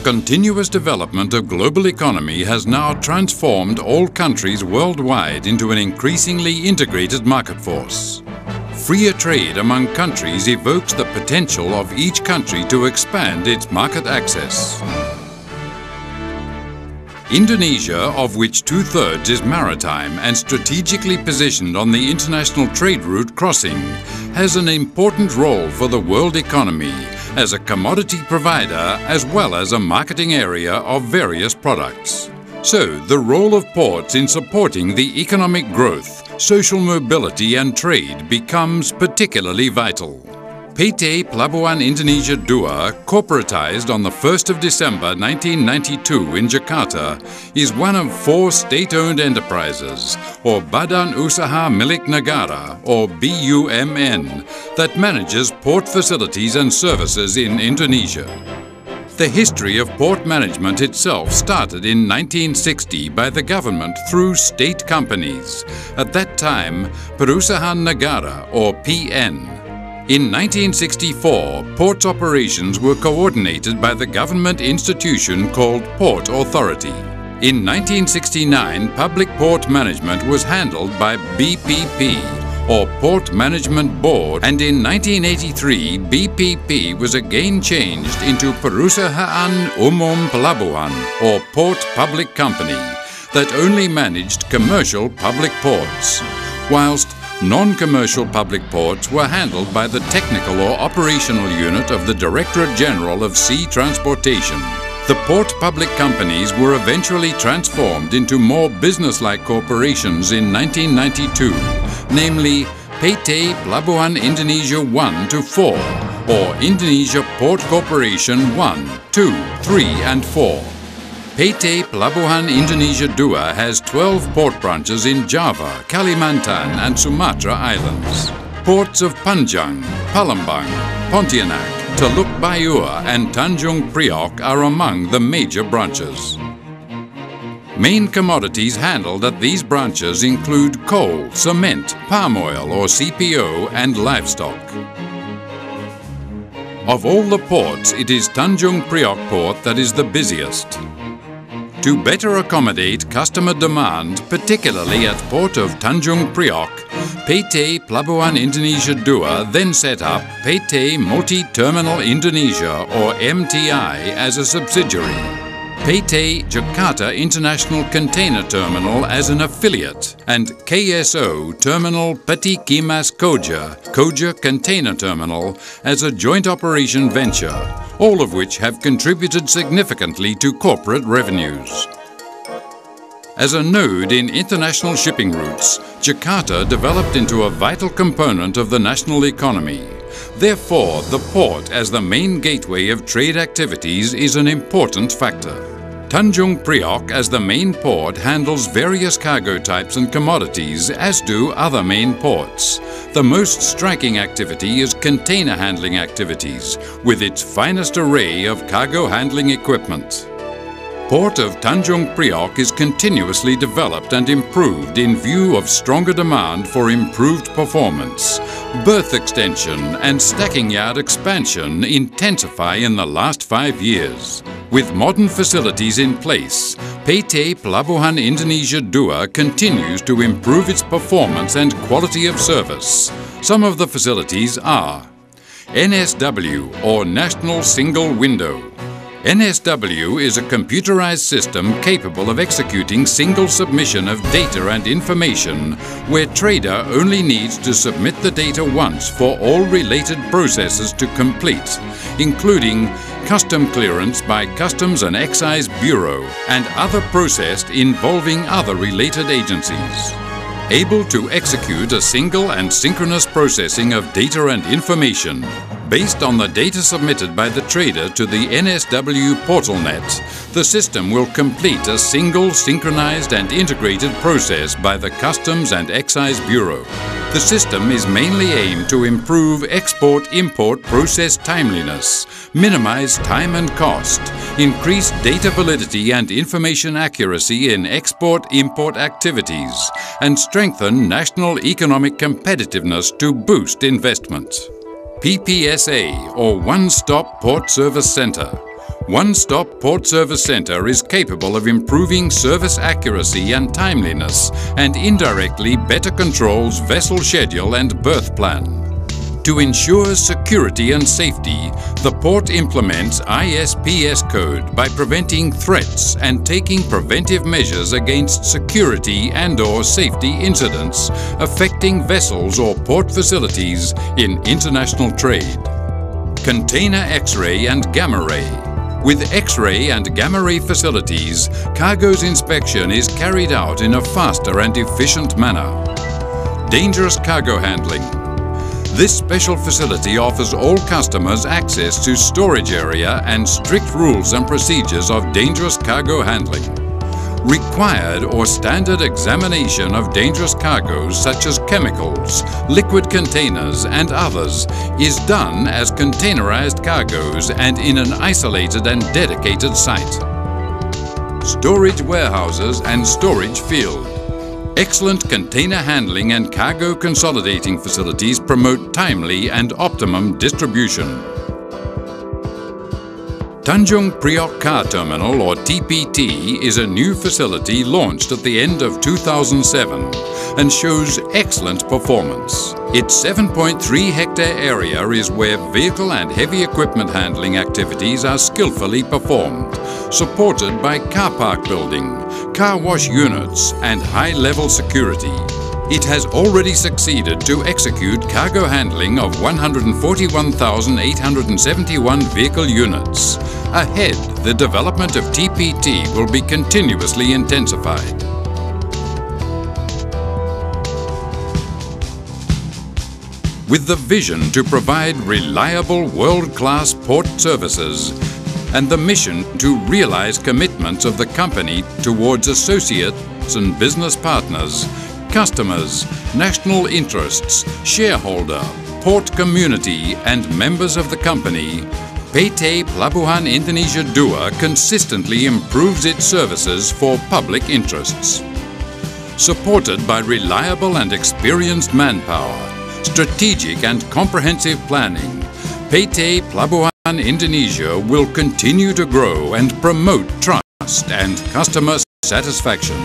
continuous development of global economy has now transformed all countries worldwide into an increasingly integrated market force. Freer trade among countries evokes the potential of each country to expand its market access. Indonesia, of which 2/3 is maritime and strategically positioned on the international trade route crossing, has an important role for the world economy as a commodity provider as well as a marketing area of various products. So, the role of ports in supporting the economic growth, social mobility and trade becomes particularly vital. PT Pelabuhan Indonesia II, corporatized on the 1st of December 1992 in Jakarta, is one of 4 state-owned enterprises, or Badan Usaha Milik Negara, or BUMN, that manages port facilities and services in Indonesia. The history of port management itself started in 1960 by the government through state companies, at that time Perusahaan Negara, or PN. In 1964, ports operations were coordinated by the government institution called Port Authority. In 1969, public port management was handled by BPP, or Port Management Board, and in 1983, BPP was again changed into Perusahaan Umum Pelabuhan, or Port Public Company, that only managed commercial public ports, whilst non-commercial public ports were handled by the technical or operational unit of the Directorate General of Sea Transportation. The port public companies were eventually transformed into more business-like corporations in 1992, namely PT Pelabuhan Indonesia I to IV, or Indonesia Port Corporation 1, 2, 3 and 4. PT Pelabuhan Indonesia II has 12 port branches in Java, Kalimantan and Sumatra Islands. Ports of Panjang, Palembang, Pontianak, Teluk Bayur and Tanjung Priok are among the major branches. Main commodities handled at these branches include coal, cement, palm oil or CPO and livestock. Of all the ports, it is Tanjung Priok port that is the busiest. To better accommodate customer demand, particularly at port of Tanjung Priok, PT Pelabuhan Indonesia II then set up PT Multi-Terminal Indonesia, or MTI, as a subsidiary. PT Jakarta International Container Terminal as an affiliate, and KSO Terminal Peti Kimas Koja Container Terminal as a joint operation venture, all of which have contributed significantly to corporate revenues. As a node in international shipping routes, Jakarta developed into a vital component of the national economy. Therefore, the port as the main gateway of trade activities is an important factor. Tanjung Priok as the main port handles various cargo types and commodities, as do other main ports. The most striking activity is container handling activities, with its finest array of cargo handling equipment. Port of Tanjung Priok is continuously developed and improved in view of stronger demand for improved performance. Berth extension and stacking yard expansion intensify in the last 5 years. With modern facilities in place, PT Pelabuhan Indonesia II continues to improve its performance and quality of service. Some of the facilities are NSW, or National Single Window. NSW is a computerized system capable of executing single submission of data and information, where trader only needs to submit the data once for all related processes to complete, including custom clearance by Customs and Excise Bureau and other processed involving other related agencies. Able to execute a single and synchronous processing of data and information. Based on the data submitted by the trader to the NSW PortalNet, the system will complete a single, synchronized and integrated process by the Customs and Excise Bureau. The system is mainly aimed to improve export-import process timeliness, minimize time and cost, increase data validity and information accuracy in export-import activities, and strengthen national economic competitiveness to boost investment. PPSA, or One-Stop Port Service Center. One-stop port service center is capable of improving service accuracy and timeliness and indirectly better controls vessel schedule and berth plan. To ensure security and safety, the port implements ISPS code by preventing threats and taking preventive measures against security and/or safety incidents affecting vessels or port facilities in international trade. Container X-ray and Gamma Ray. With X-ray and Gamma Ray facilities, cargo's inspection is carried out in a faster and efficient manner. Dangerous cargo handling. This special facility offers all customers access to storage area and strict rules and procedures of dangerous cargo handling. Required or standard examination of dangerous cargoes such as chemicals, liquid containers and others is done as containerized cargoes and in an isolated and dedicated site. Storage warehouses and storage field. Excellent container handling and cargo consolidating facilities promote timely and optimum distribution. Tanjung Priok Car Terminal, or TPT, is a new facility launched at the end of 2007 and shows excellent performance. Its 7.3 hectare area is where vehicle and heavy equipment handling activities are skillfully performed, supported by car park building, car wash units and high-level security. It has already succeeded to execute cargo handling of 141,871 vehicle units. Ahead, the development of TPT will be continuously intensified. With the vision to provide reliable world-class port services and the mission to realize commitments of the company towards associates and business partners, customers, national interests, shareholder, port community and members of the company, PT Pelabuhan Indonesia II consistently improves its services for public interests. Supported by reliable and experienced manpower, strategic and comprehensive planning, PT Pelabuhan Indonesia will continue to grow and promote trust and customer satisfaction.